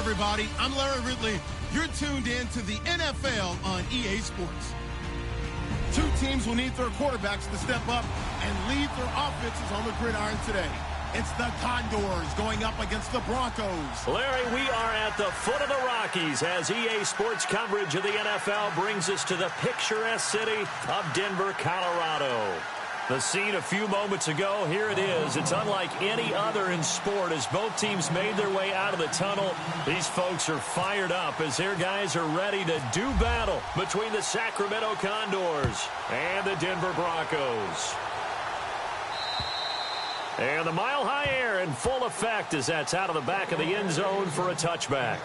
everybody. I'm Larry Ridley. You're tuned in to the NFL on EA Sports. Two teams will need their quarterbacks to step up and lead their offenses on the gridiron today. It's the Condors going up against the Broncos. Larry, we are at the foot of the Rockies as EA Sports coverage of the NFL brings us to the picturesque city of Denver, Colorado. The scene a few moments ago, here it is. It's unlike any other in sport as both teams made their way out of the tunnel. These folks are fired up as their guys are ready to do battle between the Sacramento Condors and the Denver Broncos. And the mile-high air in full effect as that's out of the back of the end zone for a touchback.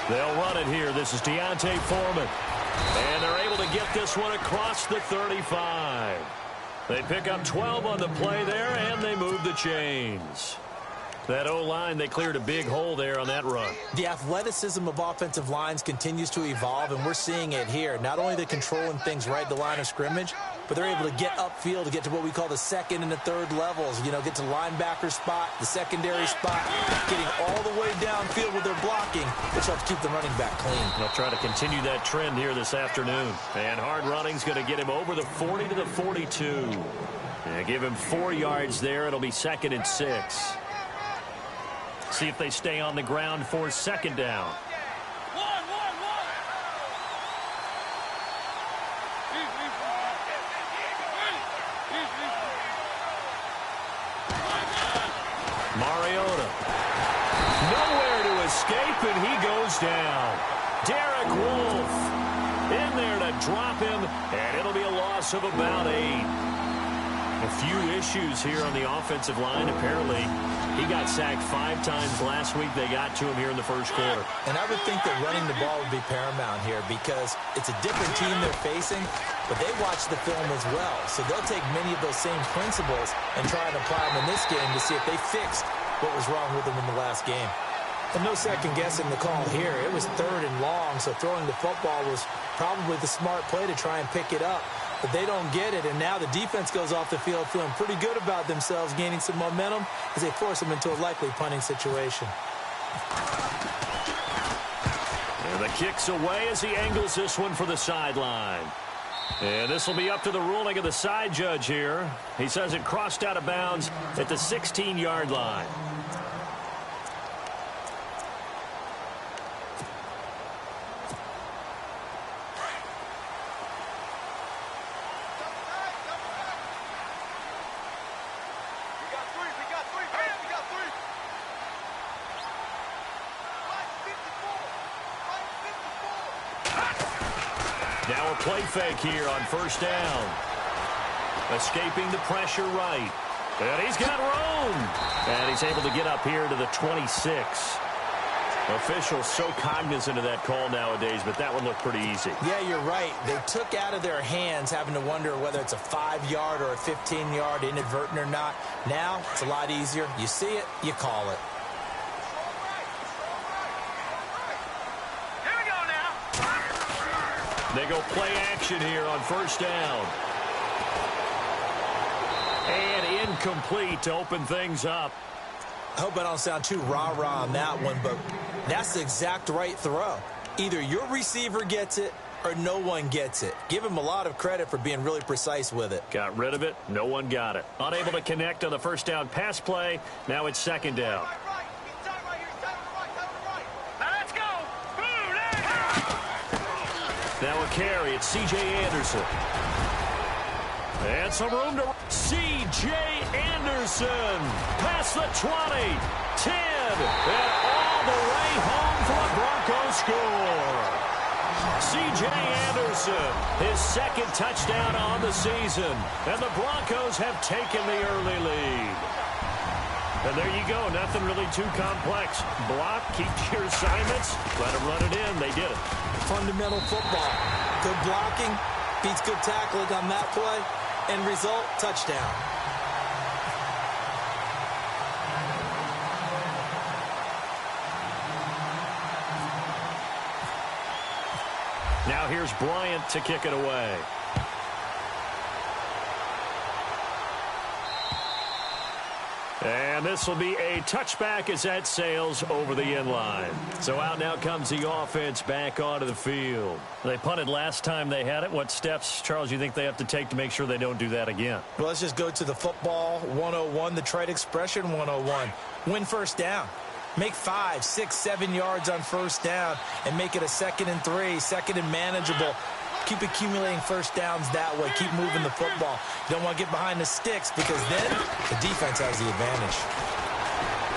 They'll run it here. This is Deontay Foreman. And they're able to get this one across the 35. They pick up 12 on the play there, and they move the chains. That O-line, they cleared a big hole there on that run. The athleticism of offensive lines continues to evolve, and we're seeing it here. Not only the controlling things right at the line of scrimmage, but they're able to get upfield to get to what we call the second and the third levels. You know, get to linebacker spot, the secondary spot, getting all the way downfield with their blocking, which helps keep the running back clean. They'll try to continue that trend here this afternoon. And hard running's going to get him over the 40 to the 42. And give him 4 yards there. It'll be 2nd and 6. See if they stay on the ground for 2nd down. Mariota. Nowhere to escape, and he goes down. Derek Wolfe in there to drop him, and it'll be a loss of about 8. A few issues here on the offensive line. Apparently, he got sacked 5 times last week. They got to him here in the first quarter. And I would think that running the ball would be paramount here because it's a different team they're facing, but they watch the film as well. So they'll take many of those same principles and try and apply them in this game to see if they fixed what was wrong with them in the last game. And no second guessing the call here. It was 3rd and long, so throwing the football was probably the smart play to try and pick it up. But they don't get it, and now the defense goes off the field feeling pretty good about themselves, gaining some momentum as they force them into a likely punting situation. And the kick's away as he angles this one for the sideline. And this will be up to the ruling of the side judge here. He says it crossed out of bounds at the 16-yard line. Now a play fake here on 1st down. Escaping the pressure right. And he's got room. And he's able to get up here to the 26. Officials so cognizant of that call nowadays, but that one looked pretty easy. Yeah, you're right. They took out of their hands having to wonder whether it's a 5-yard or a 15-yard, inadvertent or not. Now, it's a lot easier. You see it, you call it. They go play action here on 1st down. And incomplete to open things up. I hope I don't sound too rah-rah on that one, but that's the exact right throw. Either your receiver gets it or no one gets it. Give him a lot of credit for being really precise with it. Got rid of it. No one got it. Unable to connect on the 1st down pass play. Now it's 2nd down. Now a carry. It's C.J. Anderson. And some room to... C.J. Anderson. Past the 20. 10. And all the way home for a Broncos score. C.J. Anderson. His 2nd touchdown on the season. And the Broncos have taken the early lead. And there you go. Nothing really too complex. Block, keep your assignments, let them run it in. They did it. Fundamental football. Good blocking beats good tackling on that play. End result, touchdown. Now here's Bryant to kick it away. And this will be a touchback as that sails over the end line. So out now comes the offense back onto the field. They punted last time they had it. What steps, Charles, you think they have to take to make sure they don't do that again? Well, let's just go to the football 101, the trade expression 101. Win first down. Make 5, 6, 7 yards on first down and make it a 2nd and 3, 2nd and manageable. Keep accumulating first downs that way. Keep moving the football. You don't want to get behind the sticks because then the defense has the advantage.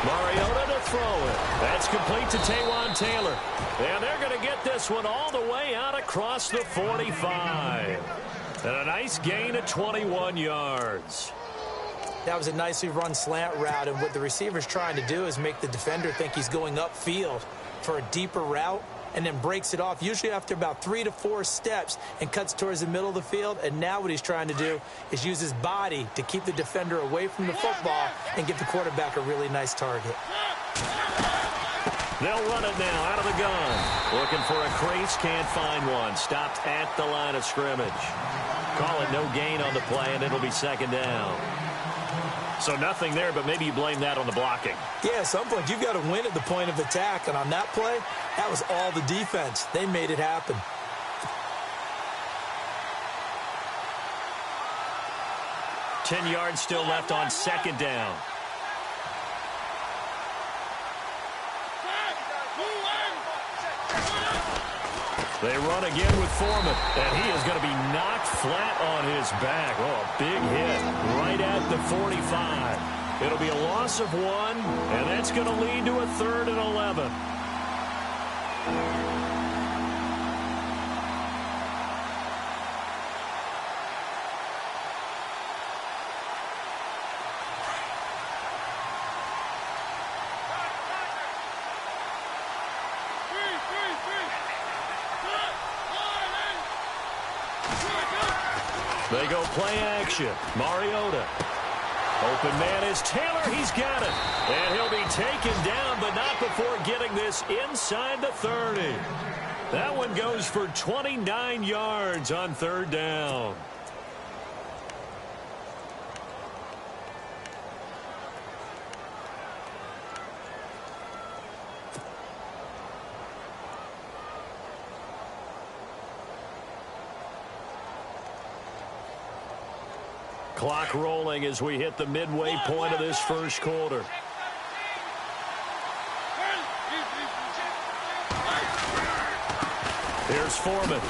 Mariota to throw it. That's complete to Taywan Taylor. And they're going to get this one all the way out across the 45. And a nice gain of 21 yards. That was a nicely run slant route, and what the receiver's trying to do is make the defender think he's going upfield for a deeper route and then breaks it off, usually after about 3 to 4 steps, and cuts towards the middle of the field. And now what he's trying to do is use his body to keep the defender away from the football and give the quarterback a really nice target. They'll run it now out of the gun. Looking for a crease, can't find one. Stopped at the line of scrimmage. Call it no gain on the play, and it'll be 2nd down. So nothing there, but maybe you blame that on the blocking. Yeah, at some point you've got to win at the point of attack, and on that play, that was all the defense. They made it happen. $10 yards still left on 2nd down. They run again with Foreman, and he is going to be knocked flat on his back. Oh, a big hit right at the 45. It'll be a loss of 1, and that's going to lead to a 3rd and 11. They go play action. Mariota. Open man is Taylor. He's got it. And he'll be taken down, but not before getting this inside the 30. That one goes for 29 yards on 3rd down. Clock rolling as we hit the midway point of this first quarter. Here's Foreman.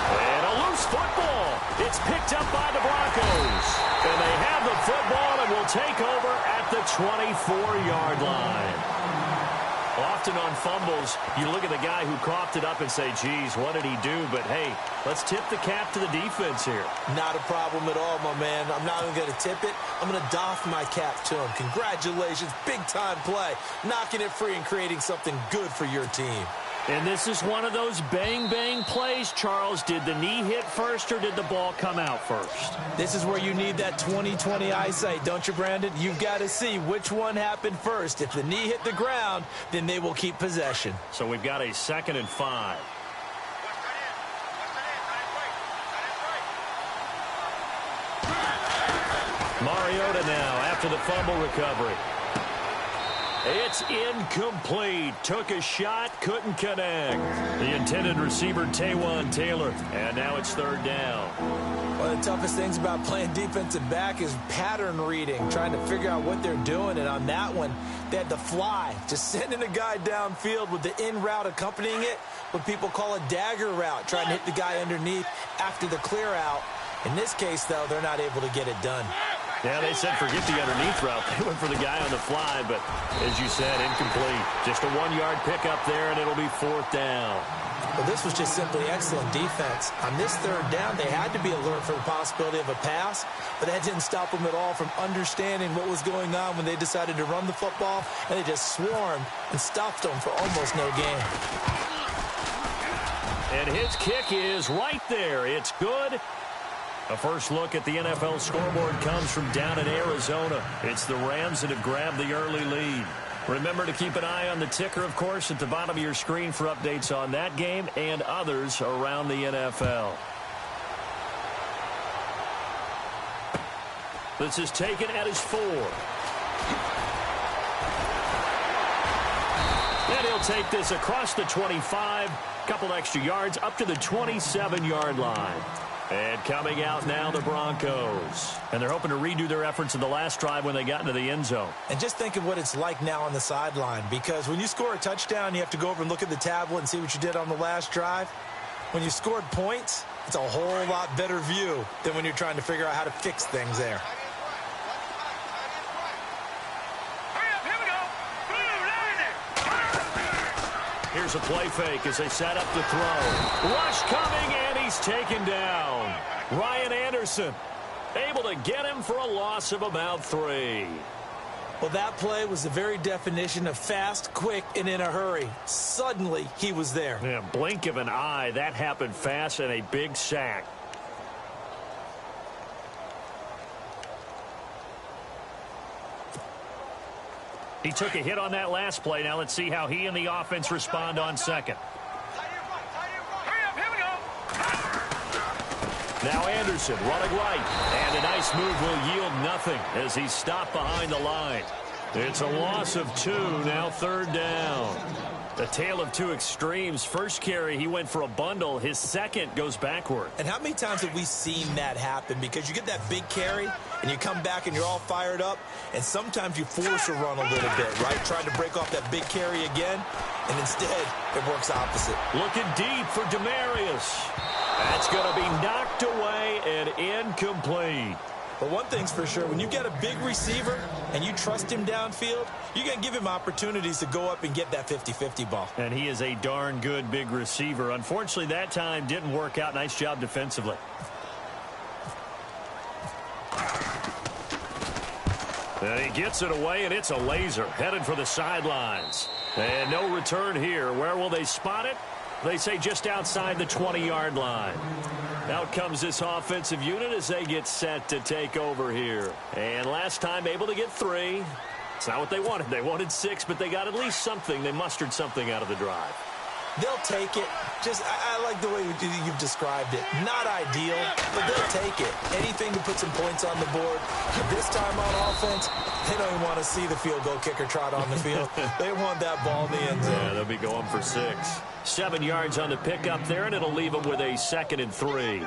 And a loose football. It's picked up by the Broncos. And they have the football and will take over at the 24-yard line. Often on fumbles, you look at the guy who coughed it up and say, geez, what did he do? But, hey, let's tip the cap to the defense here. Not a problem at all, my man. I'm not even going to tip it. I'm going to doff my cap to him. Congratulations. Big-time play. Knocking it free and creating something good for your team. And this is one of those bang-bang plays, Charles. Did the knee hit first or did the ball come out first? This is where you need that 20/20 eyesight, don't you, Brandon? You've got to see which one happened first. If the knee hit the ground, then they will keep possession. So we've got a 2nd and 5. Mariota now after the fumble recovery. It's incomplete. Took a shot, couldn't connect. The intended receiver, Taywan Taylor. And now it's 3rd down. One of the toughest things about playing defensive back is pattern reading, trying to figure out what they're doing. And on that one, they had the fly, just sending a guy downfield with the in route accompanying it, what people call a dagger route, trying to hit the guy underneath after the clear out. In this case, though, they're not able to get it done. Yeah, they said forget the underneath route. They went for the guy on the fly, but as you said, incomplete. Just a 1-yard pickup there, and it'll be 4th down. Well, this was just simply excellent defense. On this third down, they had to be alert for the possibility of a pass, but that didn't stop them at all from understanding what was going on when they decided to run the football, and they just swarmed and stuffed them for almost no gain. And his kick is right there. It's good. A first look at the NFL scoreboard comes from down in Arizona. It's the Rams that have grabbed the early lead. Remember to keep an eye on the ticker, of course, at the bottom of your screen for updates on that game and others around the NFL. This is taken at his 4. And he'll take this across the 25, couple extra yards up to the 27-yard line. And coming out now, the Broncos. And they're hoping to redo their efforts in the last drive when they got into the end zone. And just think of what it's like now on the sideline, because when you score a touchdown, you have to go over and look at the tablet and see what you did on the last drive. When you scored points, it's a whole lot better view than when you're trying to figure out how to fix things there. Here's a play fake as they set up the throw. Rush coming, and he's taken down. Ryan Anderson able to get him for a loss of about 3. Well, that play was the very definition of fast, quick, and in a hurry. Suddenly, he was there. Yeah, blink of an eye. That happened fast, and a big sack. He took a hit on that last play. Now let's see how he and the offense respond on second. Now Anderson running right. And a nice move will yield nothing as he's stopped behind the line. It's a loss of 2, now third down. The tale of two extremes. First carry, he went for a bundle. His second goes backward. And how many times have we seen that happen? Because you get that big carry, and you come back and you're all fired up, and sometimes you force a run a little bit, right? Trying to break off that big carry again, and instead it works opposite. Looking deep for Demarius. That's going to be knocked away and incomplete. But one thing's for sure, when you get a big receiver and you trust him downfield, you're going to give him opportunities to go up and get that 50-50 ball. And he is a darn good big receiver. Unfortunately, that time didn't work out. Nice job defensively. And he gets it away, and it's a laser headed for the sidelines. And no return here. Where will they spot it? They say just outside the 20-yard line. Out comes this offensive unit as they get set to take over here. And last time able to get 3. It's not what they wanted. They wanted 6, but they got at least something. They mustered something out of the drive. They'll take it. I like the way you've described it. Not ideal, but they'll take it. Anything to put some points on the board. But this time on offense, they don't even want to see the field goal kicker trot on the field. They want that ball in the end zone. Yeah, they'll be going for 6. 7 yards on the pickup there, and it'll leave them with a 2nd and 3.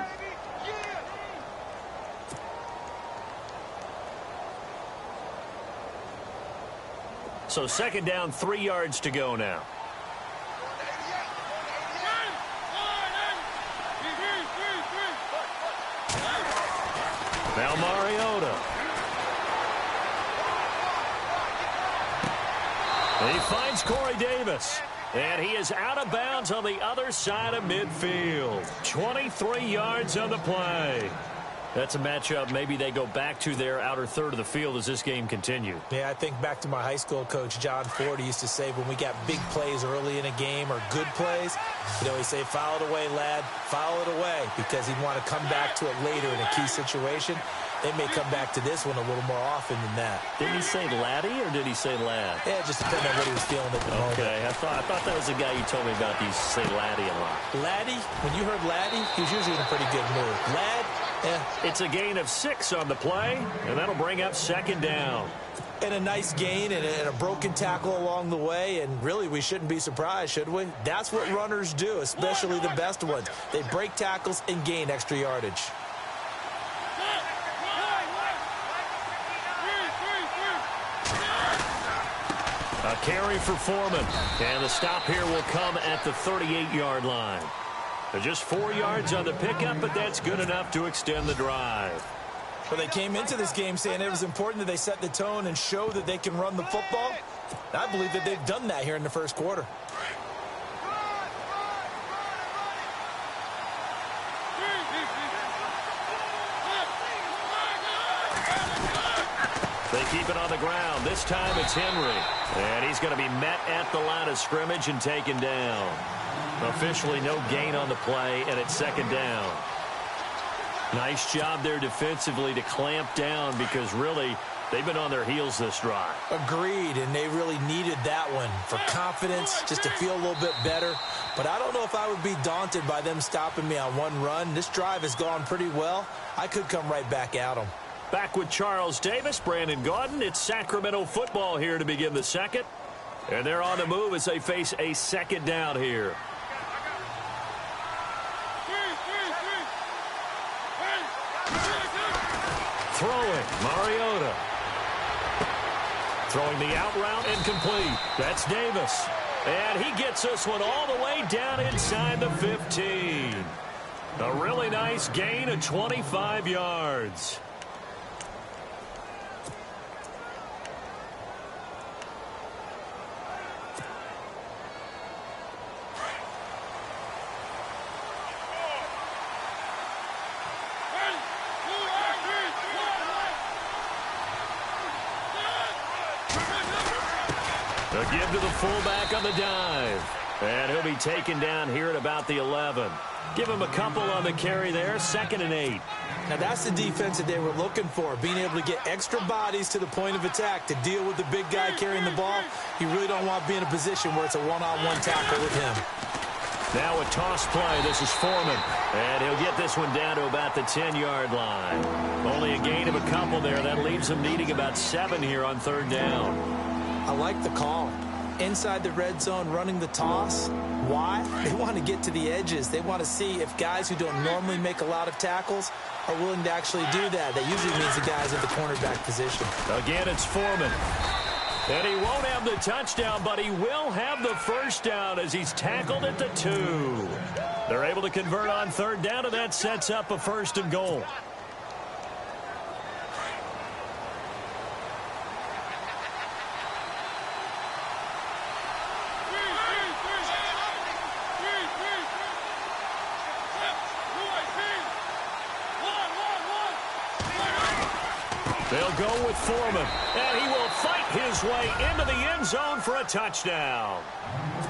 So 2nd down, 3 yards to go now. Now Mariota. He finds Corey Davis. And he is out of bounds on the other side of midfield. 23 yards on the play. That's a matchup maybe they go back to their outer third of the field as this game continues. Yeah, I think back to my high school coach, John Ford. He used to say when we got big plays early in a game or good plays, he'd say, foul it away, lad, foul it away, because he'd want to come back to it later in a key situation. They may come back to this one a little more often than that. Didn't he say laddie or did he say lad? Yeah, it just depended on what he was feeling at the moment. Okay, I thought that was the guy you told me about. He used to say laddie a lot. Laddie, when you heard laddie, he was usually in a pretty good mood. Lad, yeah. It's a gain of 6 on the play, and that'll bring up 2nd down. And a nice gain and a broken tackle along the way, and really we shouldn't be surprised, should we? That's what runners do, especially the best ones. They break tackles and gain extra yardage. A carry for Foreman, and the stop here will come at the 38-yard line. They're just 4 yards on the pickup, but that's good enough to extend the drive. Well, they came into this game saying it was important that they set the tone and show that they can run the football. I believe that they've done that here in the first quarter. They keep it on the ground. This time it's Henry. And he's going to be met at the line of scrimmage and taken down. Officially no gain on the play, and it's second down. Nice job there defensively to clamp down because really they've been on their heels this drive. Agreed, and they really needed that one for confidence, just to feel a little bit better. But I don't know if I would be daunted by them stopping me on one run. This drive has gone pretty well. I could come right back at them. Back with Charles Davis, Brandon Gaudin. It's Sacramento football here to begin the second. And they're on the move as they face a second down here. Throwing, Mariota. Throwing the out route incomplete. That's Davis. And he gets this one all the way down inside the 15. A really nice gain of 25 yards. A give to the fullback on the dive. And he'll be taken down here at about the 11. Give him a couple on the carry there, 2nd and 8. Now that's the defense that they were looking for, being able to get extra bodies to the point of attack to deal with the big guy carrying the ball. You really don't want to be in a position where it's a one-on-one tackle with him. Now a toss play. This is Foreman. And he'll get this one down to about the 10-yard line. Only a gain of a couple there. That leaves him needing about 7 here on 3rd down. I like the call. Inside the red zone, running the toss. Why? They want to get to the edges. They want to see if guys who don't normally make a lot of tackles are willing to actually do that. That usually means the guys at the cornerback position. Again, it's Foreman. And he won't have the touchdown, but he will have the first down as he's tackled at the 2. They're able to convert on 3rd down, and that sets up a 1st and goal. They'll go with Foreman, and he will fight his way into the end zone for a touchdown.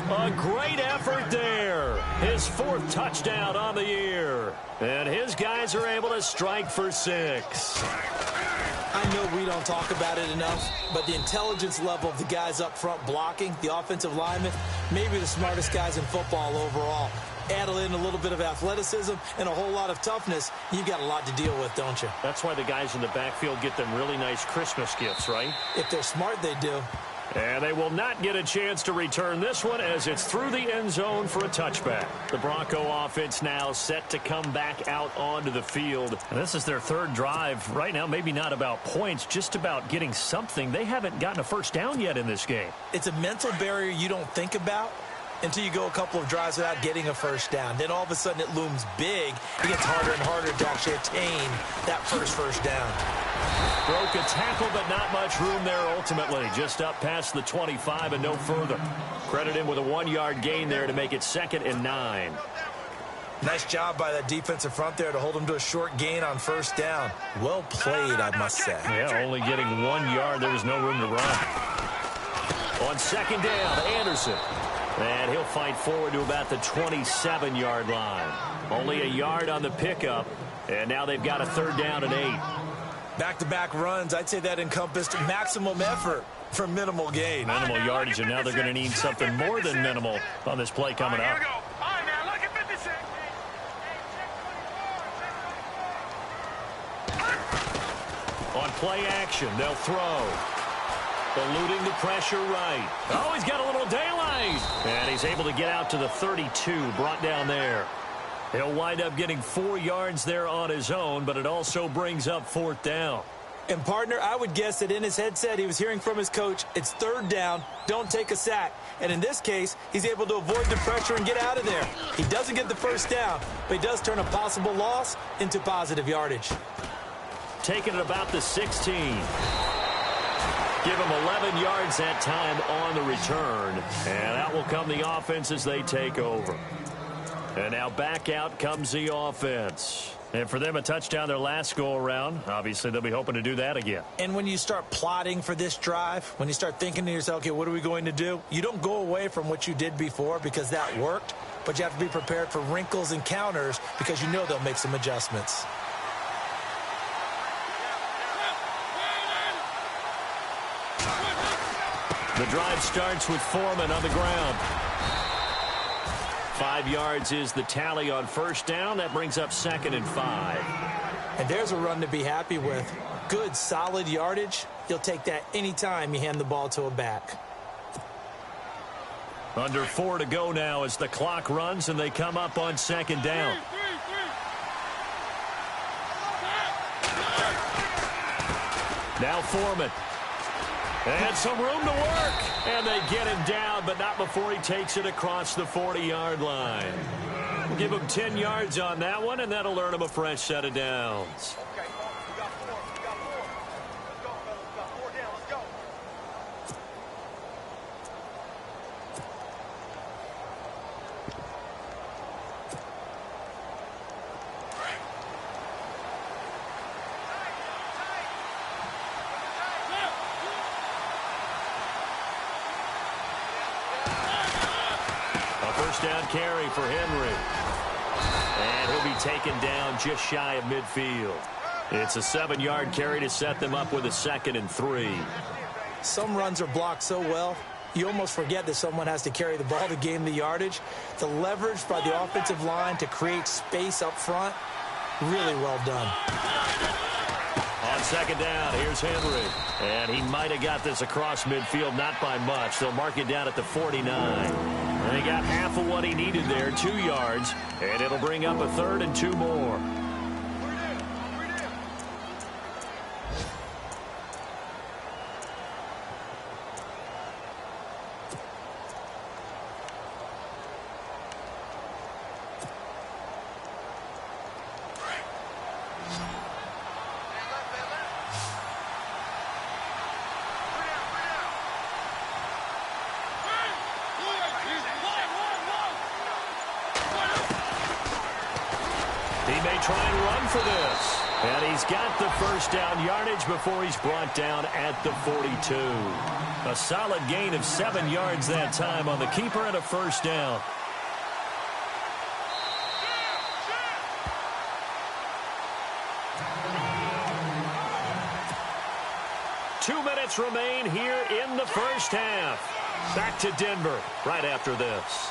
A great effort there. His 4th touchdown on the year. And his guys are able to strike for 6. I know we don't talk about it enough, but the intelligence level of the guys up front blocking, the offensive linemen, maybe the smartest guys in football overall. Add in a little bit of athleticism and a whole lot of toughness, you've got a lot to deal with, don't you? That's why the guys in the backfield get them really nice Christmas gifts, right? If they're smart, they do. And they will not get a chance to return this one as it's through the end zone for a touchback. The Bronco offense now set to come back out onto the field. And this is their 3rd drive. Right now, maybe not about points, just about getting something. They haven't gotten a first down yet in this game. It's a mental barrier you don't think about until you go a couple of drives without getting a first down. Then all of a sudden it looms big. It gets harder and harder to actually attain that first down. Broke a tackle, but not much room there ultimately. Just up past the 25 and no further. Credit him with a 1-yard gain there to make it 2nd and 9. Nice job by that defensive front there to hold him to a short gain on 1st down. Well played, I must say. Yeah, only getting 1 yard. There was no room to run. On 2nd down, Anderson. And he'll fight forward to about the 27-yard line. Only a yard on the pickup. And now they've got a 3rd down and 8. Back-to-back runs, I'd say that encompassed maximum effort for minimal gain. Minimal yardage, and now they're going to need something more than minimal on this play coming up. On play action, they'll throw. Eluding the pressure right. Oh, he's got a little daylight. And he's able to get out to the 32, brought down there. He'll wind up getting 4 yards there on his own, but it also brings up 4th down. And, partner, I would guess that in his headset he was hearing from his coach, it's 3rd down, don't take a sack. And in this case, he's able to avoid the pressure and get out of there. He doesn't get the first down, but he does turn a possible loss into positive yardage. Taking it about the 16. Give him 11 yards that time on the return. And out will come the offense as they take over. And now back out comes the offense. And for them, a touchdown their last go-around. Obviously, they'll be hoping to do that again. And when you start plotting for this drive, when you start thinking to yourself, okay, what are we going to do? You don't go away from what you did before because that worked, but you have to be prepared for wrinkles and counters because you know they'll make some adjustments. The drive starts with Foreman on the ground. 5 yards is the tally on first down. That brings up 2nd and 5. And there's a run to be happy with. Good, solid yardage. You'll take that anytime you hand the ball to a back. Under 4 to go now as the clock runs and they come up on 2nd down. Now Foreman. And some room to work. And they get him down, but not before he takes it across the 40-yard line. We'll give him 10 yards on that one, and that'll earn him a fresh set of downs. Down carry for Henry. And he'll be taken down just shy of midfield. It's a 7-yard carry to set them up with a 2nd and 3. Some runs are blocked so well, you almost forget that someone has to carry the ball to gain the yardage. The leverage by the offensive line to create space up front, really well done. On 2nd down, here's Henry. And he might have got this across midfield, not by much. They'll mark it down at the 49. And he got half of what he needed there, 2 yards. And it'll bring up a 3rd and 2 more. Try and run for this. And he's got the first down yardage before he's brought down at the 42. A solid gain of 7 yards that time on the keeper and a first down. Two minutes remain here in the first half. Back to Denver right after this.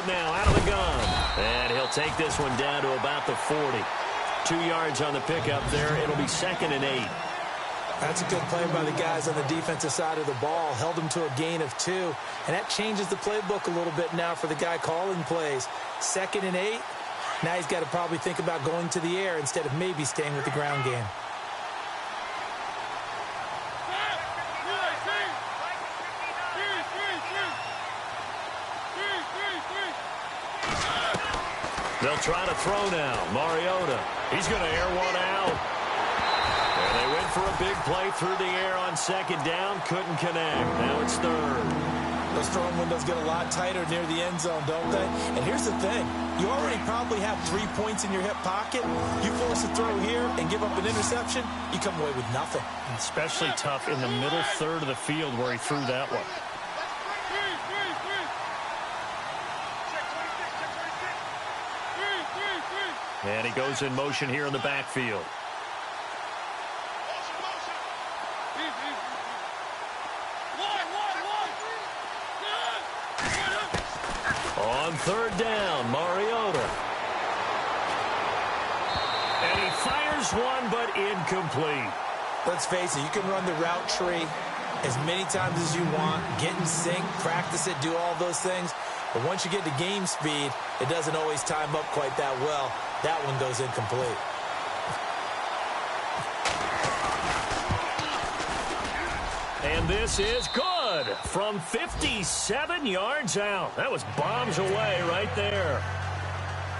Now out of the gun. And he'll take this one down to about the 40. 2 yards on the pickup there. It'll be 2nd and 8. That's a good play by the guys on the defensive side of the ball. Held them to a gain of 2. And that changes the playbook a little bit now for the guy calling plays. 2nd and 8. Now he's got to probably think about going to the air instead of maybe staying with the ground game. They'll try to throw now. Mariota. He's going to air one out. And they went for a big play through the air on 2nd down. Couldn't connect. Now it's 3rd. Those throwing windows get a lot tighter near the end zone, don't they? And here's the thing. You already probably have 3 points in your hip pocket. You force a throw here and give up an interception, you come away with nothing. Especially tough in the middle third of the field where he threw that one. And he goes in motion here in the backfield. On 3rd down, Mariota. And he fires one, but incomplete. Let's face it, you can run the route tree as many times as you want, get in sync, practice it, do all those things. But once you get to game speed, it doesn't always time up quite that well. That one goes incomplete. And this is good from 57 yards out. That was bombs away right there.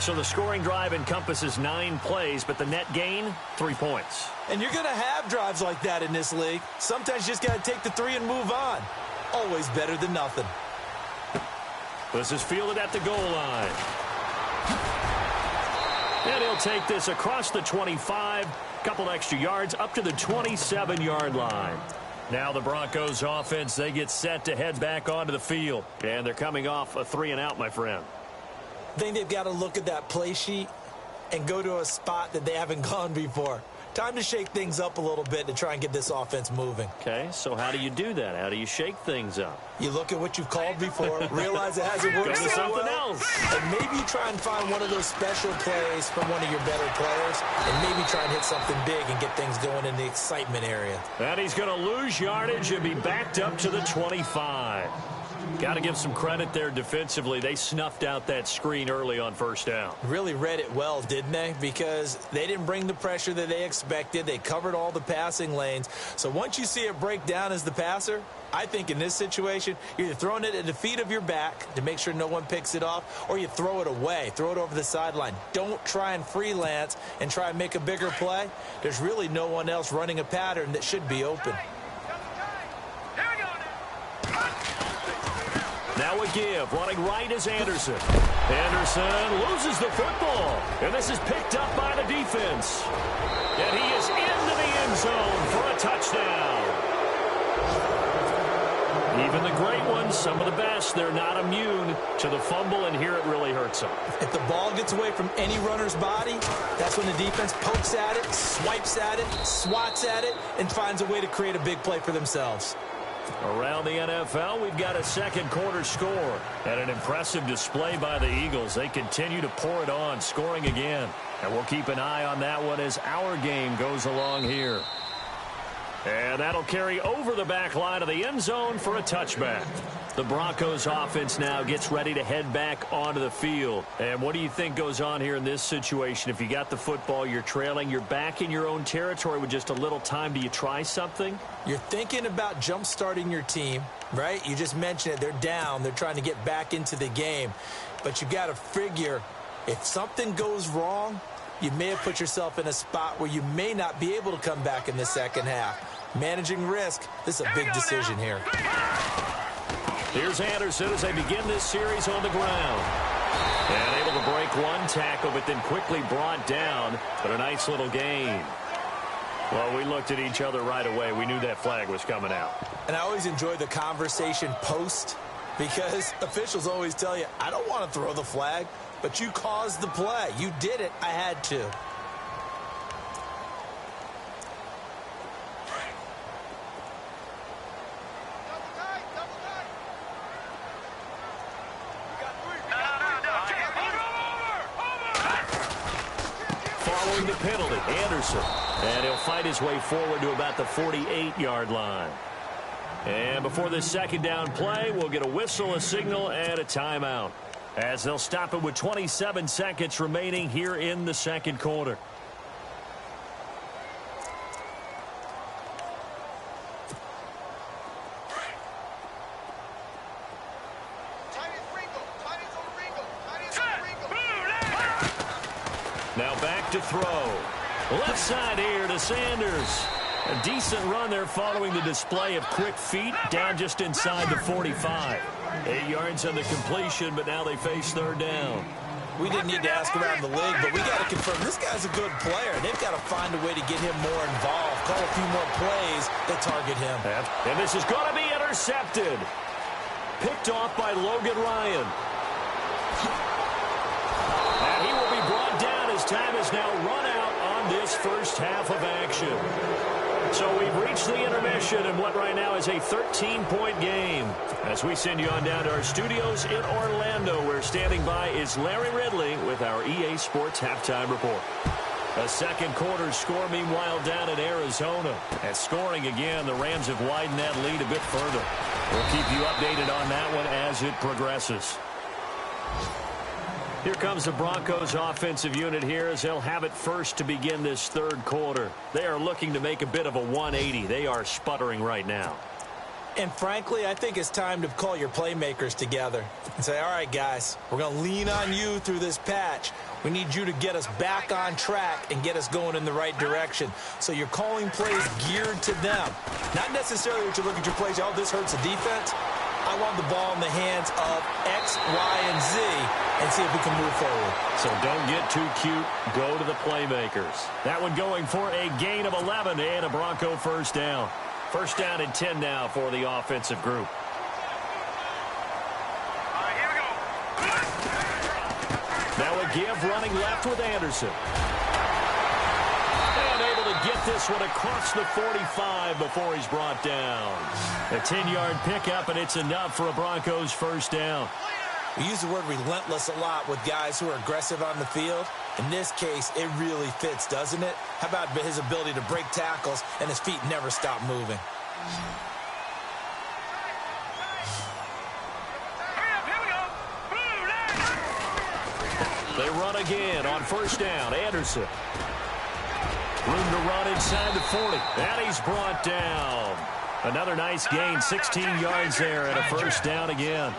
So the scoring drive encompasses 9 plays, but the net gain, 3 points. And you're going to have drives like that in this league. Sometimes you just got to take the 3 and move on. Always better than nothing. This is fielded at the goal line. And he'll take this across the 25, couple extra yards up to the 27-yard line. Now the Broncos offense, they get set to head back onto the field. And they're coming off a 3-and-out, my friend. I think they've got to look at that play sheet and go to a spot that they haven't gone before. Time to shake things up a little bit to try and get this offense moving. Okay, so how do you do that? How do you shake things up? You look at what you've called before, realize it hasn't worked Go to so something well, else. and maybe you try and find one of those special plays from one of your better players, and maybe try and hit something big and get things going in the excitement area. And he's going to lose yardage and be backed up to the 25. Got to give some credit there defensively. They snuffed out that screen early on first down. Really read it well, didn't they? Because they didn't bring the pressure that they expected. They covered all the passing lanes. So once you see it break down as the passer, I think in this situation, you're either throwing it at the feet of your back to make sure no one picks it off, or you throw it away, throw it over the sideline. Don't try and freelance and try and make a bigger play. There's really no one else running a pattern that should be open. Now a give. Running right is Anderson. Anderson loses the football. And this is picked up by the defense. And he is into the end zone for a touchdown. Even the great ones, some of the best, they're not immune to the fumble, and here it really hurts them. If the ball gets away from any runner's body, that's when the defense pokes at it, swipes at it, swats at it, and finds a way to create a big play for themselves. Around the NFL, we've got a second quarter score. And an impressive display by the Eagles. They continue to pour it on, scoring again. And we'll keep an eye on that one as our game goes along here. And that'll carry over the back line of the end zone for a touchback. The Broncos offense now gets ready to head back onto the field. And what do you think goes on here in this situation? If you got the football, you're trailing, you're back in your own territory with just a little time. Do you try something? You're thinking about jump-starting your team, right? You just mentioned it. They're down. They're trying to get back into the game. But you got to figure if something goes wrong, you may have put yourself in a spot where you may not be able to come back in the second half. Managing risk, this is a big decision here. Here's Anderson as they begin this series on the ground. And able to break one tackle, but then quickly brought down. But a nice little gain. Well, we looked at each other right away. We knew that flag was coming out. And I always enjoy the conversation post, because officials always tell you, I don't want to throw the flag, but you caused the play. You did it. I had to. Following the penalty, Anderson. And he'll fight his way forward to about the 48-yard line. And before this second down play, we'll get a whistle, a signal, and a timeout, as they'll stop it with 27 seconds remaining here in the second quarter. Now back to throw. Left side here to Sanders. A decent run there following the display of quick feet down just inside the 45. 8 yards on the completion, but now they face third down. We didn't need to ask around the league, but we got to confirm this guy's a good player. They've got to find a way to get him more involved, call a few more plays that target him. And this is going to be intercepted. Picked off by Logan Ryan. And he will be brought down as time is now run out on this first half of action. So we've reached the intermission in what right now is a 13-point game. As we send you on down to our studios in Orlando, where standing by is Larry Ridley with our EA Sports Halftime Report. A second quarter score, meanwhile, down in Arizona. And scoring again, the Rams have widened that lead a bit further. We'll keep you updated on that one as it progresses. Here comes the Broncos offensive unit here as they'll have it first to begin this third quarter. They are looking to make a bit of a 180. They are sputtering right now. And frankly, I think it's time to call your playmakers together and say, all right, guys, we're going to lean on you through this patch. We need you to get us back on track and get us going in the right direction. So you're calling plays geared to them. Not necessarily that you look at your plays, oh, this hurts the defense. I want the ball in the hands of X, Y, and Z and see if we can move forward. So don't get too cute. Go to the playmakers. That one going for a gain of 11 and a Bronco first down. First down and 10 now for the offensive group. Now a give running left with Anderson. And able to get this one across the 45 before he's brought down. A 10-yard pickup, and it's enough for a Broncos first down. We use the word relentless a lot with guys who are aggressive on the field. In this case, it really fits, doesn't it? How about his ability to break tackles and his feet never stop moving? They run again on first down. Anderson. Room to run inside the 40. And he's brought down. Another nice gain, 16 yards there and a first down again.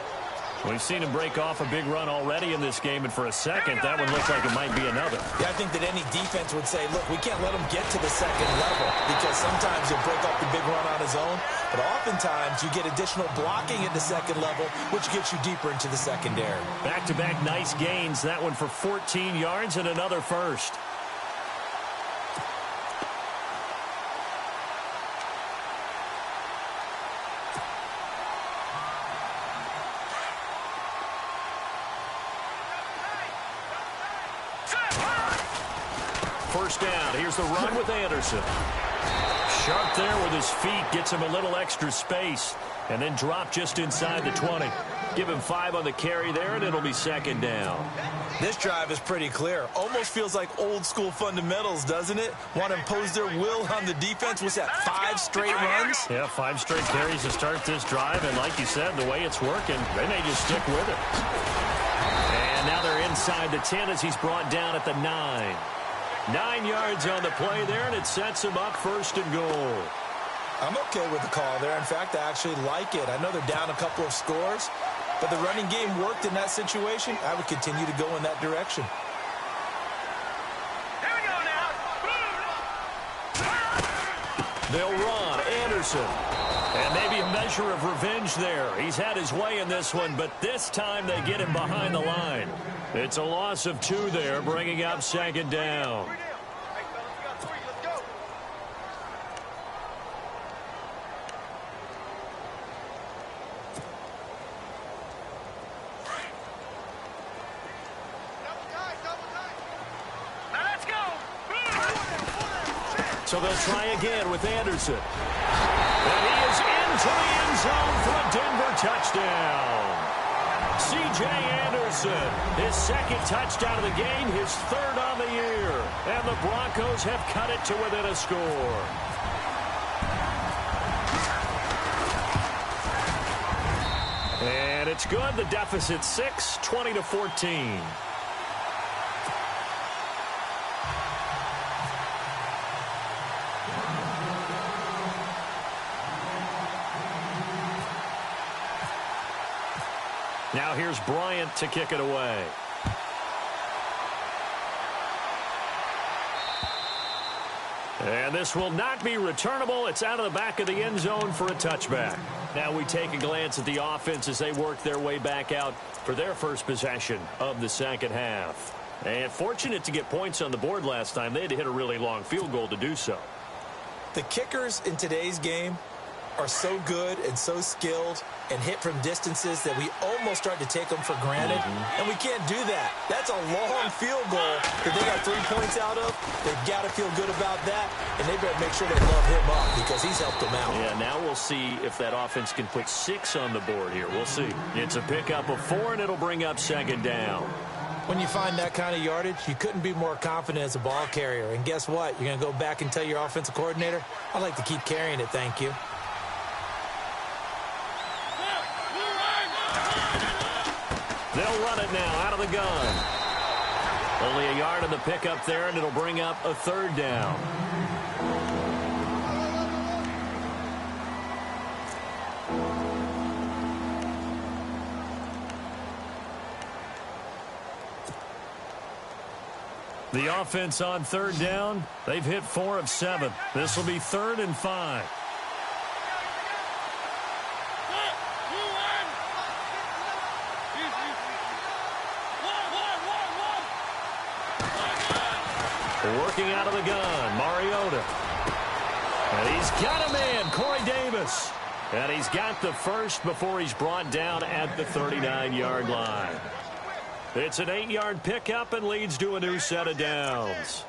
We've seen him break off a big run already in this game, and for a second, that one looks like it might be another. Yeah, I think that any defense would say, look, we can't let him get to the second level because sometimes he'll break off the big run on his own, but oftentimes you get additional blocking at the second level, which gets you deeper into the secondary. Back-to-back nice gains, that one for 14 yards and another first. First down. Here's the run with Anderson. Sharp there with his feet. Gets him a little extra space. And then drop just inside the 20. Give him 5 on the carry there, and it'll be second down. This drive is pretty clear. Almost feels like old school fundamentals, doesn't it? Want to impose their will on the defense. What's that, 5 straight runs? Yeah, 5 straight carries to start this drive. And like you said, the way it's working, they may just stick with it. And now they're inside the 10 as he's brought down at the 9. 9 yards on the play there, and it sets him up first and goal. I'm okay with the call there. In fact, I actually like it. I know they're down a couple of scores, but the running game worked in that situation. I would continue to go in that direction. Here we go now. They'll run. Anderson. And maybe a measure of revenge there. He's had his way in this one, but this time they get him behind the line. It's a loss of 2 there, bringing up second down. So they'll try again with Anderson. And he is into the end zone for a Denver touchdown. C.J. Anderson, his second touchdown of the game, his 3rd on the year. And the Broncos have cut it to within a score. And it's good. The deficit 6, 20-14. Now here's Bryant to kick it away. And this will not be returnable. It's out of the back of the end zone for a touchback. Now we take a glance at the offense as they work their way back out for their first possession of the second half. And fortunate to get points on the board last time. They had to hit a really long field goal to do so. The kickers in today's game are so good and so skilled and hit from distances that we almost start to take them for granted. And we can't do that. That's a long field goal that they got 3 points out of. They've got to feel good about that, and they better make sure they love him up because he's helped them out. Yeah, now we'll see if that offense can put 6 on the board here. We'll see. It's a pickup of 4, and it'll bring up second down. When you find that kind of yardage, you couldn't be more confident as a ball carrier. And guess what? You're going to go back and tell your offensive coordinator, I'd like to keep carrying it, thank you. They'll run it now out of the gun. Only a yard on the pickup there, and it'll bring up a 3rd down. The offense on third down, they've hit 4 of 7. This will be 3rd and 5. Working out of the gun, Mariota. And he's got a man, Corey Davis. And he's got the first before he's brought down at the 39-yard line. It's an 8-yard pickup and leads to a new set of downs.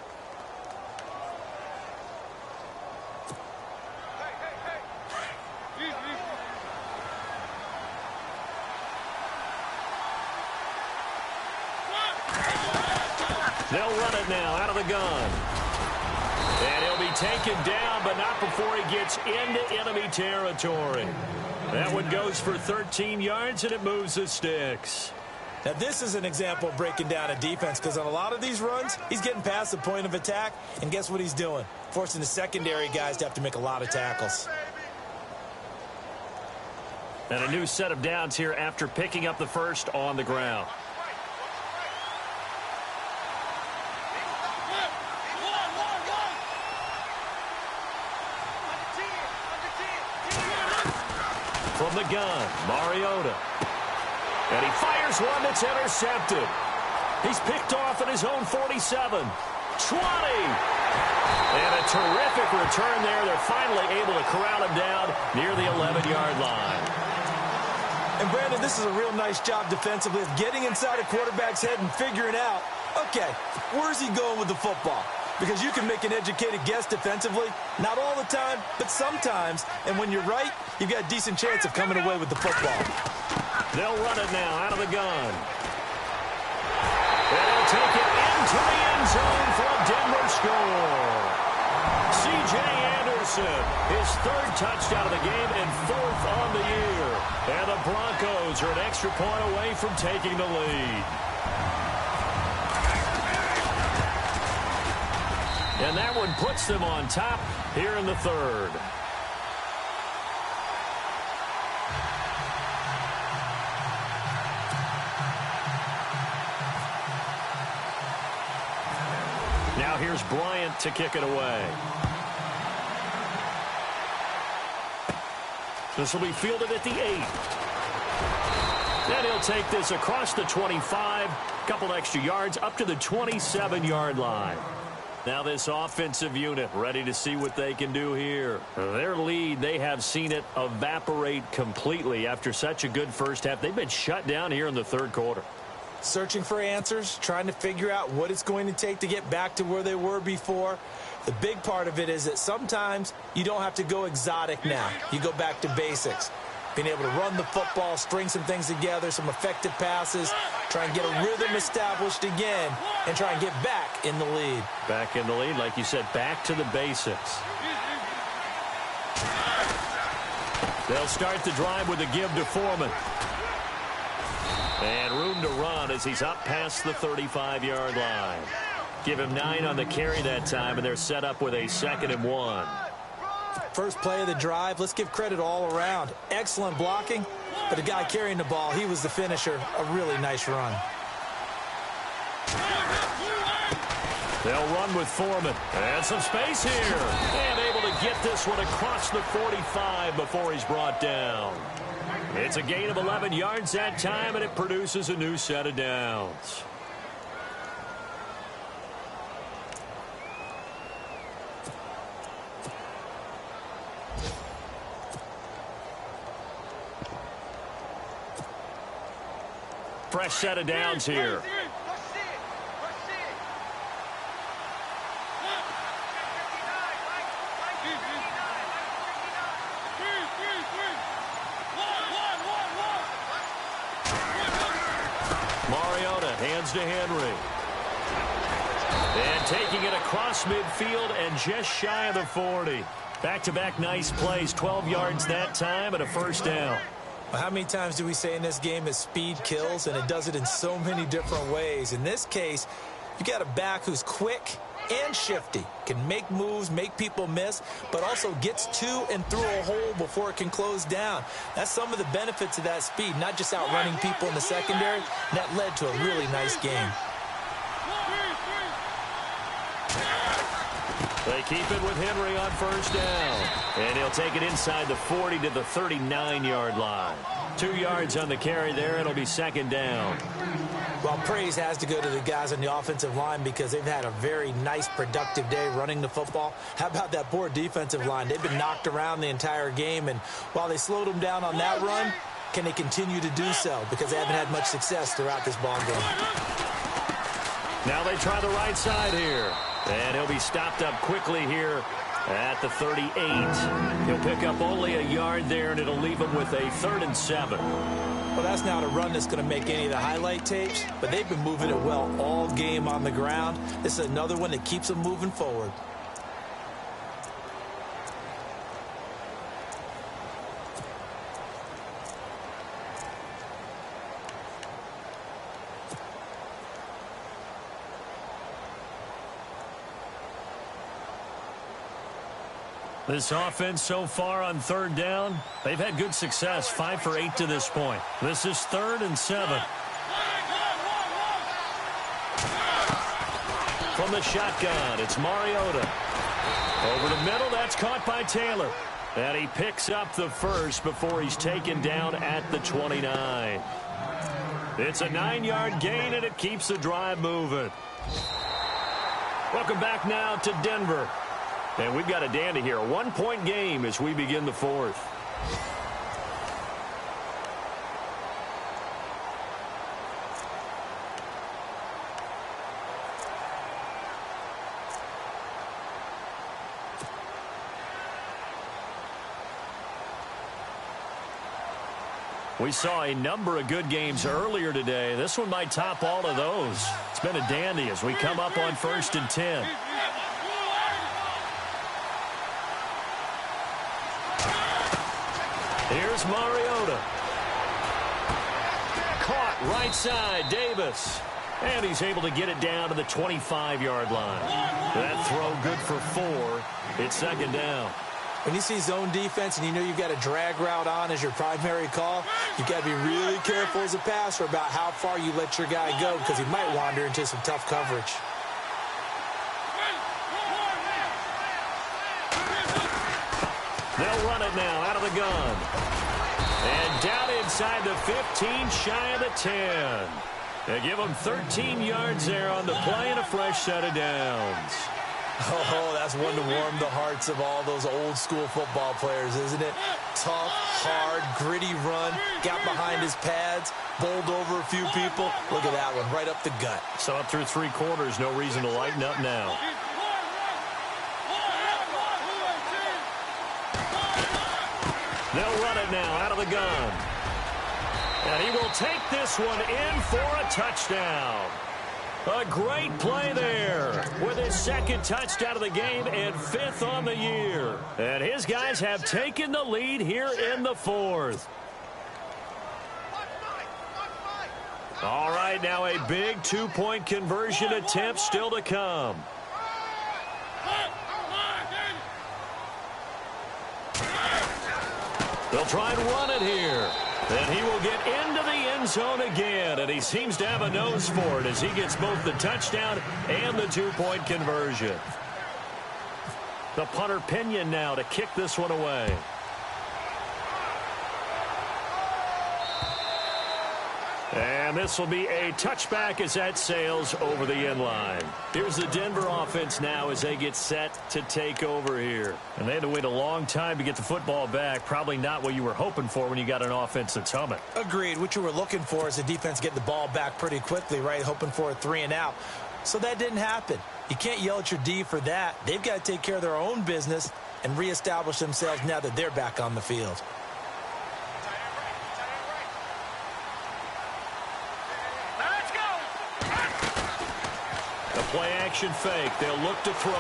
They'll run it now out of the gun. And he'll be taken down, but not before he gets into enemy territory. That one goes for 13 yards, and it moves the sticks. Now, this is an example of breaking down a defense, because on a lot of these runs, he's getting past the point of attack, and guess what he's doing? Forcing the secondary guys to have to make a lot of tackles. And a new set of downs here after picking up the first on the ground. From the gun, Mariota. And he fires one that's intercepted. He's picked off at his own 47. 20. And a terrific return there. They're finally able to corral him down near the 11-yard line. And, Brandon, this is a real nice job defensively of getting inside a quarterback's head and figuring out, okay, where's he going with the football? Because you can make an educated guess defensively. Not all the time, but sometimes. And when you're right, you've got a decent chance of coming away with the football. They'll run it now out of the gun. And they'll take it into the end zone for a Denver score. C.J. Anderson, his 3rd touchdown of the game and 4th on the year. And the Broncos are an extra point away from taking the lead. And that one puts them on top here in the 3rd. Now here's Bryant to kick it away. This will be fielded at the 8. And he'll take this across the 25, couple extra yards up to the 27-yard line. Now this offensive unit ready to see what they can do here. Their lead, they have seen it evaporate completely after such a good first half. They've been shut down here in the 3rd quarter. Searching for answers, trying to figure out what it's going to take to get back to where they were before. The big part of it is that sometimes you don't have to go exotic now. You go back to basics. Being able to run the football, string some things together, some effective passes, try and get a rhythm established again, and try and get back in the lead. Back in the lead, like you said, back to the basics. They'll start the drive with a give to Foreman. And room to run as he's up past the 35-yard line. Give him 9 on the carry that time, and they're set up with a 2nd and 1. First play of the drive, let's give credit all around. Excellent blocking, but the guy carrying the ball, he was the finisher. A really nice run. They'll run with Foreman. And some space here. And able to get this one across the 45 before he's brought down. It's a gain of 11 yards that time, and it produces a new set of downs. Fresh set of downs here. Mariota hands to Henry. And taking it across midfield and just shy of the 40. Back-to-back nice plays, 12 yards that time and a first down. Well, how many times do we say in this game that speed kills, and it does it in so many different ways? In this case, you got a back who's quick and shifty, can make moves, make people miss, but also gets to and through a hole before it can close down. That's some of the benefits of that speed, not just outrunning people in the secondary. That led to a really nice game. They keep it with Henry on first down. And he'll take it inside the 40 to the 39-yard line. 2 yards on the carry there. It'll be second down. Well, praise has to go to the guys on the offensive line because they've had a very nice, productive day running the football. How about that poor defensive line? They've been knocked around the entire game, and while they slowed them down on that run, can they continue to do so? Because they haven't had much success throughout this ball game. Now they try the right side here. And he'll be stopped up quickly here at the 38. He'll pick up only a yard there, and it'll leave him with a 3rd and 7. Well, that's not a run that's going to make any of the highlight tapes, but they've been moving it well all game on the ground. This is another one that keeps them moving forward. This offense so far on 3rd down, they've had good success, 5 for 8 to this point. This is 3rd and 7. From the shotgun, it's Mariota. Over the middle, that's caught by Taylor. And he picks up the first before he's taken down at the 29. It's a 9-yard gain, and it keeps the drive moving. Welcome back now to Denver. And we've got a dandy here. A 1-point game as we begin the 4th. We saw a number of good games earlier today. This one might top all of those. It's been a dandy as we come up on 1st and 10. Here's Mariota. Caught right side, Davis. And he's able to get it down to the 25-yard line. That throw good for 4. It's second down. When you see zone defense and you know you've got a drag route on as your primary call, you've got to be really careful as a passer about how far you let your guy go because he might wander into some tough coverage. They'll run it now out of the gun. And down inside the 15, shy of the 10. They give him 13 yards there on the play and a fresh set of downs. Oh, that's one to warm the hearts of all those old-school football players, isn't it? Tough, hard, gritty run, got behind his pads, bowled over a few people. Look at that one, right up the gut. So up through 3 quarters, no reason to lighten up now. They'll run it now out of the gun. And he will take this one in for a touchdown. A great play there with his 2nd touchdown of the game and 5th on the year. And his guys have taken the lead here in the 4th. All right, now a big 2-point conversion attempt still to come. They'll try and run it here. And he will get into the end zone again. And he seems to have a nose for it as he gets both the touchdown and the 2-point conversion. The punter Pinion now to kick this one away. And this will be a touchback as that sails over the end line. Here's the Denver offense now as they get set to take over here. And they had to wait a long time to get the football back. Probably not what you were hoping for when you got an offense that's humming. Agreed. What you were looking for is the defense getting the ball back pretty quickly, right? Hoping for a 3 and out. So that didn't happen. You can't yell at your D for that. They've got to take care of their own business and reestablish themselves now that they're back on the field. Play action fake. They'll look to throw.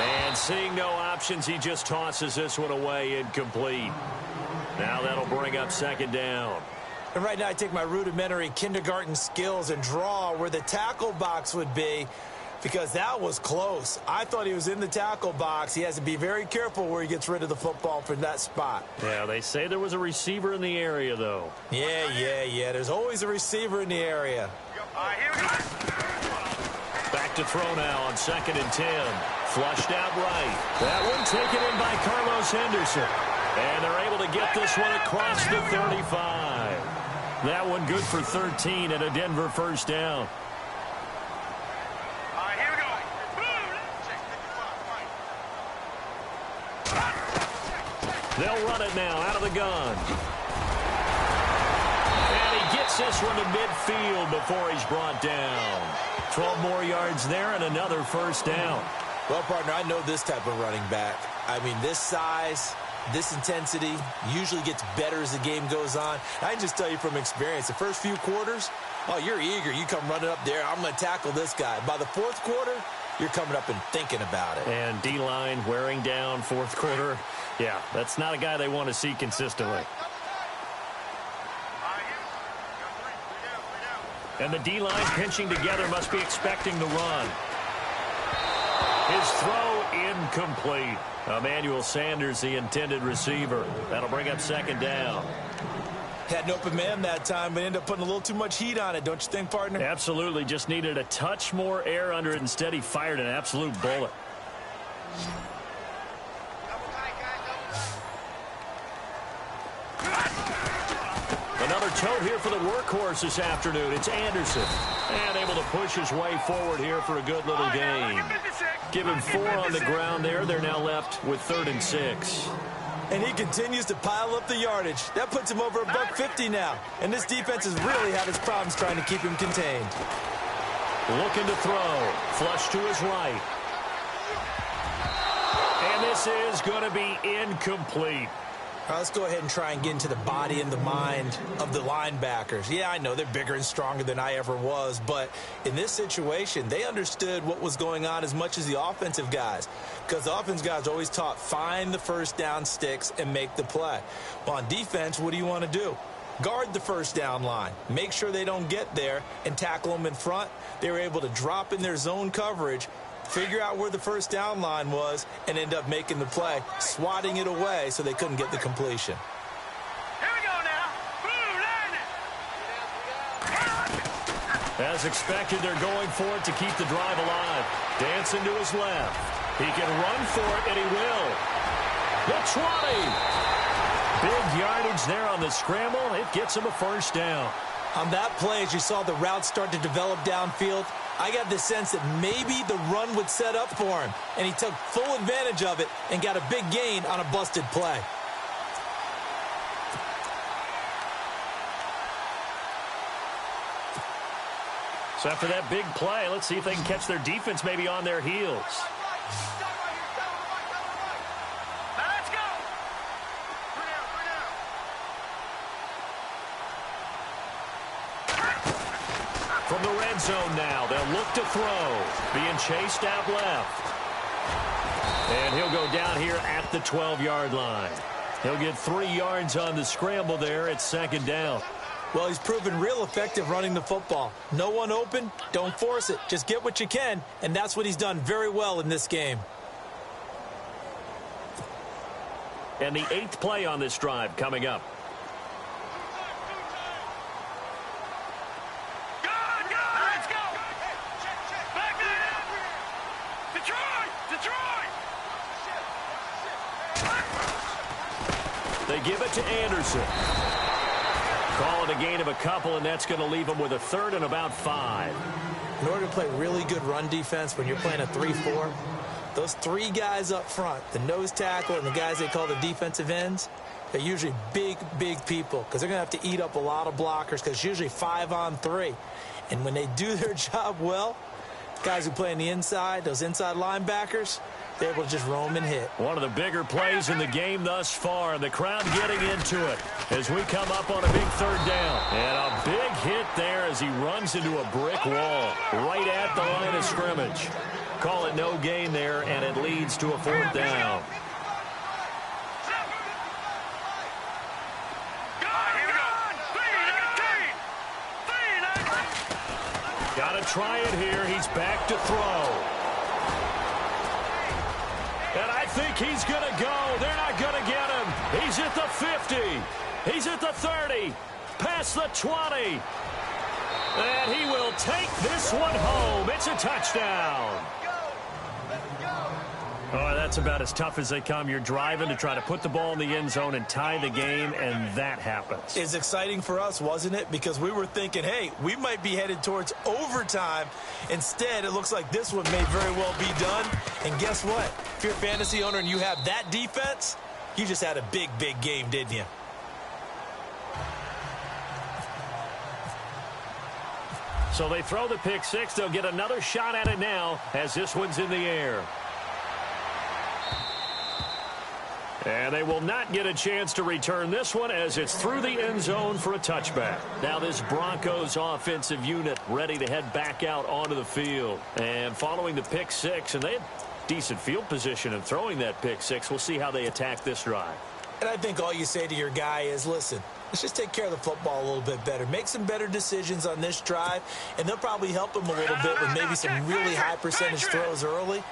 And seeing no options, he just tosses this one away incomplete. Now that'll bring up 2nd down. And right now I take my rudimentary kindergarten skills and draw where the tackle box would be because that was close. I thought he was in the tackle box. He has to be very careful where he gets rid of the football from that spot. Yeah, they say there was a receiver in the area, though. Yeah. There's always a receiver in the area. Back back to throw now on 2nd and 10. Flushed out right. That one taken in by Carlos Henderson. And they're able to get this one across the 35. That one good for 13 and a Denver first down. All right, here we go. They'll run it now out of the gun. And he gets this one to midfield before he's brought down. 12 more yards there and another first down. Well, partner, I know this type of running back. I mean, this size, this intensity usually gets better as the game goes on. I can just tell you from experience, the first few quarters, oh, you're eager. You come running up there. I'm going to tackle this guy. By the fourth quarter, you're coming up and thinking about it. And D-line wearing down fourth quarter. Yeah, that's not a guy they want to see consistently. And the D-line pinching together must be expecting the run. His throw incomplete. Emmanuel Sanders, the intended receiver. That'll bring up 2nd down. Had an open man that time, but ended up putting a little too much heat on it, don't you think, partner? Absolutely. Just needed a touch more air under it. Instead, he fired an absolute bullet. Another tote here for the workhorse this afternoon. It's Anderson. And able to push his way forward here for a good little gain. Give him 4 on the ground there. They're now left with 3rd and 6. And he continues to pile up the yardage. That puts him over $150 now. And this defense has really had its problems trying to keep him contained. Looking to throw. Flush to his right. And this is going to be incomplete. All right, let's go ahead and try and get into the body and the mind of the linebackers. Yeah, I know they're bigger and stronger than I ever was, but in this situation, they understood what was going on as much as the offensive guys, because the offensive guys always taught find the first down sticks and make the play. Well, on defense, what do you want to do? Guard the first down line. Make sure they don't get there and tackle them in front. They were able to drop in their zone coverage, figure out where the first down line was, and end up making the play, swatting it away so they couldn't get the completion. Here we go now. As expected, they're going for it to keep the drive alive. Dancing to his left. He can run for it, and he will. The 20. Big yardage there on the scramble. It gets him a first down. On that play, as you saw the route start to develop downfield, I got the sense that maybe the run would set up for him, and he took full advantage of it and got a big gain on a busted play. So after that big play, let's see if they can catch their defense maybe on their heels. From the red zone now, they'll look to throw. Being chased out left. And he'll go down here at the 12-yard line. He'll get 3 yards on the scramble there at 2nd down. Well, he's proven real effective running the football. No one open, don't force it. Just get what you can, and that's what he's done very well in this game. And the 8th play on this drive coming up. They give it to Anderson. Call it a gain of a couple, and that's going to leave them with a 3rd and about 5. In order to play really good run defense when you're playing a 3-4, those 3 guys up front, the nose tackle and the guys they call the defensive ends, they're usually big, big people because they're going to have to eat up a lot of blockers because it's usually 5-on-3. And when they do their job well, guys who play on the inside, those inside linebackers, they're able to just roam and hit. One of the bigger plays in the game thus far. The crowd getting into it as we come up on a big 3rd down. And a big hit there as he runs into a brick wall right at the line of scrimmage. Call it no gain there, and it leads to a 4th down. Got to try it here. He's back to throw. And I think he's going to go. They're not going to get him. He's at the 50. He's at the 30. Past the 20. And he will take this one home. It's a touchdown. Oh, that's about as tough as they come. You're driving to try to put the ball in the end zone and tie the game, and that happens. It's exciting for us, wasn't it? Because we were thinking, hey, we might be headed towards overtime. Instead, it looks like this one may very well be done. And guess what? If you're a fantasy owner and you have that defense, you just had a big, big game, didn't you? So they throw the pick six. They'll get another shot at it now as this one's in the air. And they will not get a chance to return this one as it's through the end zone for a touchback. Now this Broncos offensive unit ready to head back out onto the field. And following the pick six, and they had decent field position in throwing that pick six. We'll see how they attack this drive. And I think all you say to your guy is, listen, let's just take care of the football a little bit better. Make some better decisions on this drive, and they'll probably help him a little bit with maybe some really high percentage throws early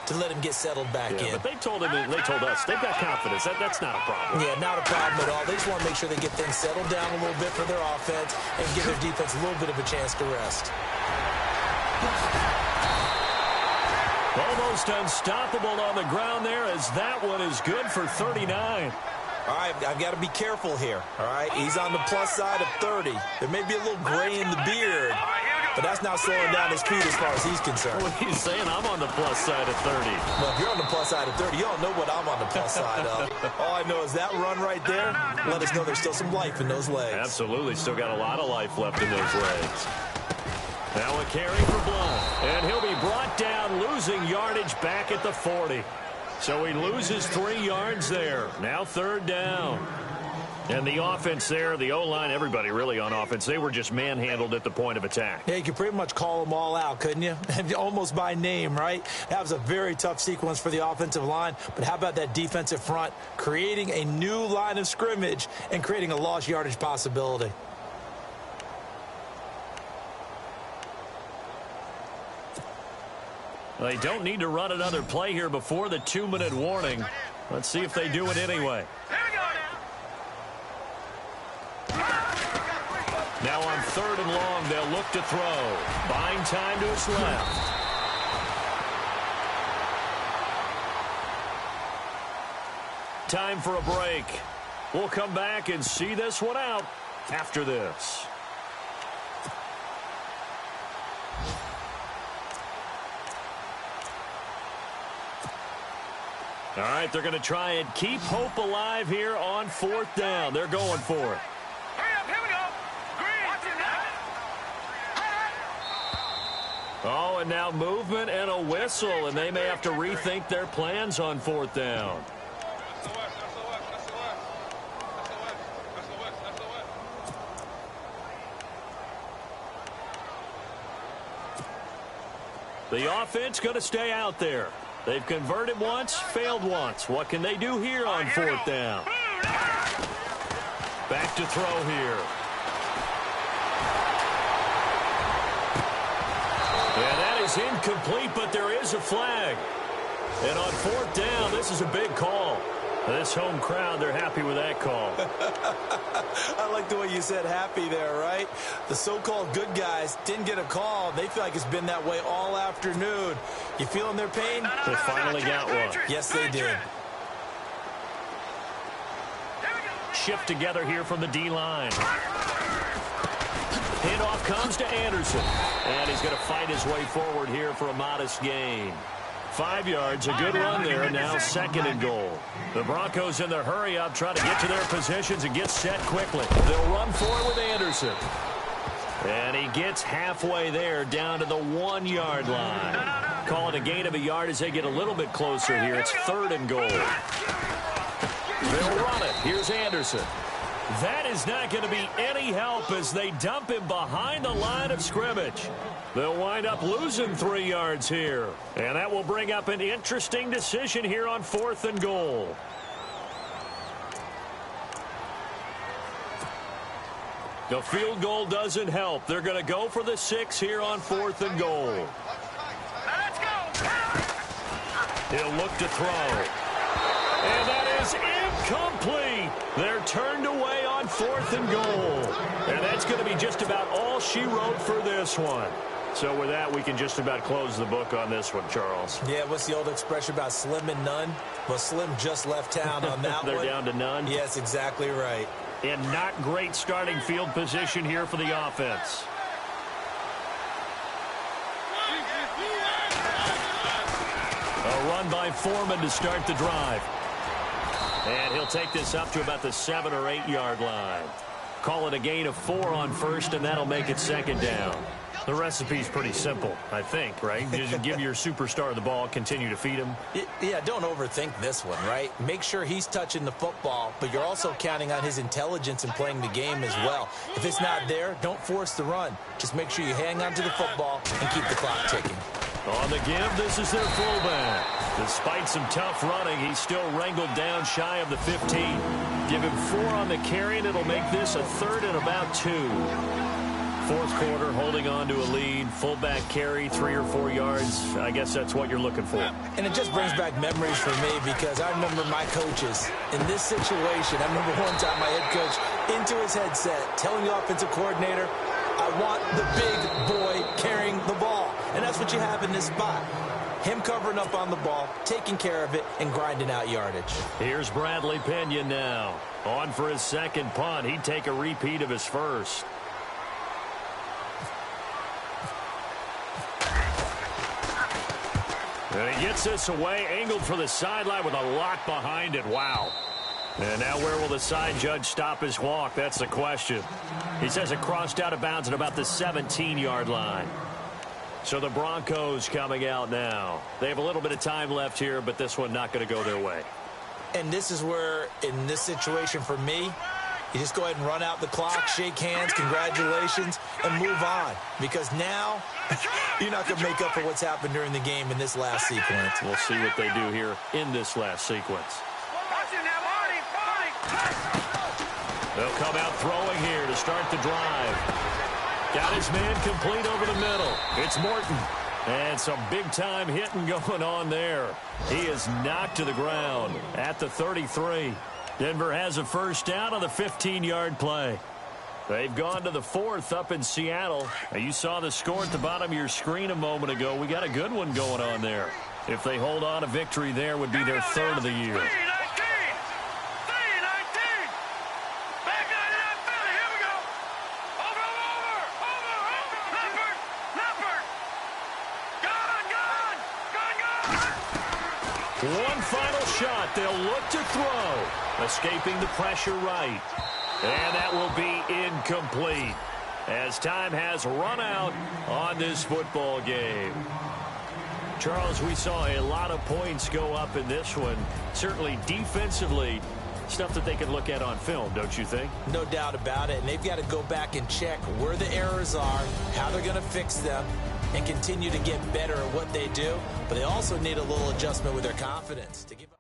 to let him get settled back in. But they told him, they told us, they've got confidence. That's not a problem. Yeah, not a problem at all. They just want to make sure they get things settled down a little bit for their offense and give their defense a little bit of a chance to rest. Almost unstoppable on the ground there as that one is good for 39. All right, I've got to be careful here, all right? He's on the plus side of 30. There may be a little gray in the beard, but that's not slowing down his speed as far as he's concerned. What are you saying? I'm on the plus side of 30. Well, if you're on the plus side of 30, you don't know what I'm on the plus side of. All I know is that run right there let us know there's still some life in those legs. Absolutely. Still got a lot of life left in those legs. Now a carry for Blount. And he'll be brought down, losing yardage back at the 40. So he loses 3 yards there. Now third down. And the offense there, the O-line, everybody really on offense, they were just manhandled at the point of attack. Yeah, you could pretty much call them all out, couldn't you? Almost by name, right? That was a very tough sequence for the offensive line. But how about that defensive front creating a new line of scrimmage and creating a lost yardage possibility? They don't need to run another play here before the 2-minute warning. Let's see if they do it anyway. Now on third and long, they'll look to throw. Buying time to his left. Time for a break. We'll come back and see this one out after this. All right, they're going to try and keep hope alive here on fourth down. They're going for it. Hurry up, here we go. Green. Oh, and now movement and a whistle, and they may have to rethink their plans on fourth down. The offense going to stay out there. They've converted once, failed once. What can they do here on fourth down? Back to throw here. And that is incomplete, but there is a flag. And on fourth down, this is a big call. This home crowd, they're happy with that call. I like the way you said happy there, right? The so-called good guys didn't get a call. They feel like it's been that way all afternoon. You feeling their pain? They finally got one. Yes, they did. Shift together here from the D-line. Handoff comes to Anderson. And he's going to fight his way forward here for a modest gain. 5 yards, a good run there, now second and goal. The Broncos in their hurry-up try to get to their positions and get set quickly. They'll run for it with Anderson. And he gets halfway there down to the 1-yard line. Call it a gain of a yard as they get a little bit closer here. It's third and goal. They'll run it. Here's Anderson. That is not going to be any help as they dump him behind the line of scrimmage. They'll wind up losing 3 yards here. And that will bring up an interesting decision here on fourth and goal. The field goal doesn't help. They're going to go for the 6 here on fourth and goal. Let's go. He'll look to throw. And that is is incomplete. They're turned away on 4th and goal. And that's going to be just about all she wrote for this one. So with that, we can just about close the book on this one, Charles. Yeah, what's the old expression about slim and none? Well, Slim just left town on that They're one. down to none? Yes, exactly right. And not great starting field position here for the offense. A run by Foreman to start the drive. And he'll take this up to about the 7 or 8 yard line. Call it a gain of 4 on first, and that'll make it 2nd down. The recipe's pretty simple, I think, right? Just give your superstar the ball, continue to feed him. Yeah, don't overthink this one, right? Make sure he's touching the football, but you're also counting on his intelligence in playing the game as well. If it's not there, don't force the run. Just make sure you hang on to the football and keep the clock ticking. On the give, this is their fullback. Despite some tough running, he's still wrangled down shy of the 15. Give him 4 on the carry, and it'll make this a 3rd and about 2. 4th quarter, holding on to a lead. Fullback carry, 3 or 4 yards. I guess that's what you're looking for. And it just brings back memories for me because I remember my coaches in this situation. I remember one time my head coach into his headset telling the offensive coordinator, I want the big boy carrying the ball. And that's what you have in this spot. Him covering up on the ball, taking care of it, and grinding out yardage. Here's Bradley Pena now. On for his 2nd punt. He'd take a repeat of his first. And he gets this away, angled for the sideline with a lot behind it. Wow. And now where will the side judge stop his walk? That's the question. He says it crossed out of bounds at about the 17-yard line. So the Broncos coming out now. They have a little bit of time left here, but this one not going to go their way. And this is where, in this situation for me, you just go ahead and run out the clock, shake hands, congratulations, and move on. Because now, you're not going to make up for what's happened during the game in this last sequence. We'll see what they do here in this last sequence. They'll come out throwing here to start the drive. Got his man complete over the middle. It's Morton. And some big-time hitting going on there. He is knocked to the ground at the 33. Denver has a first down on the 15-yard play. They've gone to the 4th up in Seattle. Now, you saw the score at the bottom of your screen a moment ago. We got a good one going on there. If they hold on, a victory there would be their 3rd of the year. One final shot. They'll look to throw. Escaping the pressure right. And that will be incomplete as time has run out on this football game. Charles, we saw a lot of points go up in this one. Certainly defensively, stuff that they can look at on film, don't you think? No doubt about it. And they've got to go back and check where the errors are, how they're going to fix them, and continue to get better at what they do. But they also need a little adjustment with their confidence to give up.